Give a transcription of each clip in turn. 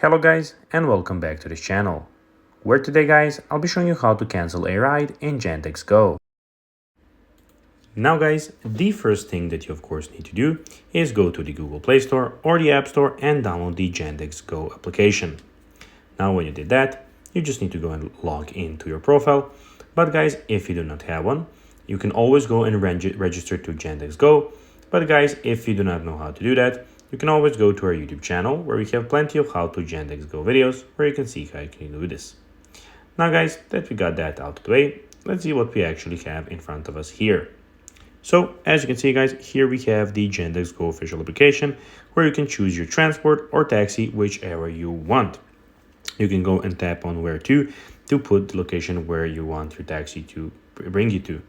Hello guys and welcome back to this channel, where today guys I'll be showing you how to cancel a ride in Yandex Go. Now guys, the first thing that you of course need to do is go to the Google Play Store or the App Store and download the Yandex Go application. Now when you did that, you just need to go and log into your profile. But guys, if you do not have one, you can always go and register to Yandex Go. But guys, if you do not know how to do that, you can always go to our YouTube channel where we have plenty of how to Yandex Go videos where you can see how you can do this. Now guys, that we got that out of the way, let's see what we actually have in front of us here. So as you can see guys, here we have the Yandex Go official application where you can choose your transport or taxi, whichever you want. You can go and tap on where to put the location where you want your taxi to bring you to.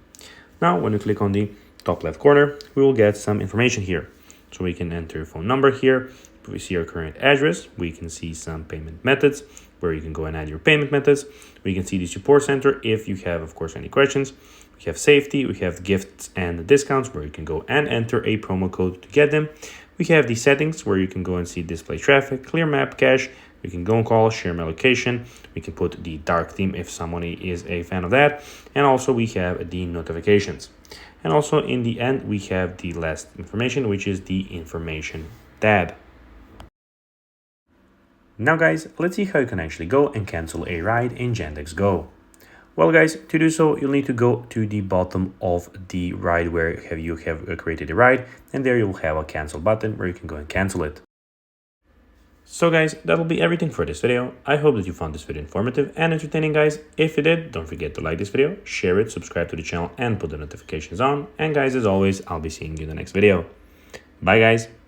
Now when you click on the top left corner, we will get some information here. So we can enter your phone number here. We see our current address. We can see some payment methods where you can go and add your payment methods. We can see the support center if you have, of course, any questions. We have safety. We have gifts and discounts where you can go and enter a promo code to get them. We have the settings where you can go and see display traffic, clear map cache. We can go and call, share my location. We can put the dark theme if someone is a fan of that. And also we have the notifications. And also in the end, we have the last information, which is the information tab. Now guys, let's see how you can actually go and cancel a ride in Yandex Go. Well guys, to do so, you'll need to go to the bottom of the ride where you have created a ride, and there you'll have a cancel button where you can go and cancel it. So guys, that'll be everything for this video. I hope that you found this video informative and entertaining guys. If you did, don't forget to like this video, share it, subscribe to the channel and put the notifications on. And guys, as always, I'll be seeing you in the next video. Bye guys.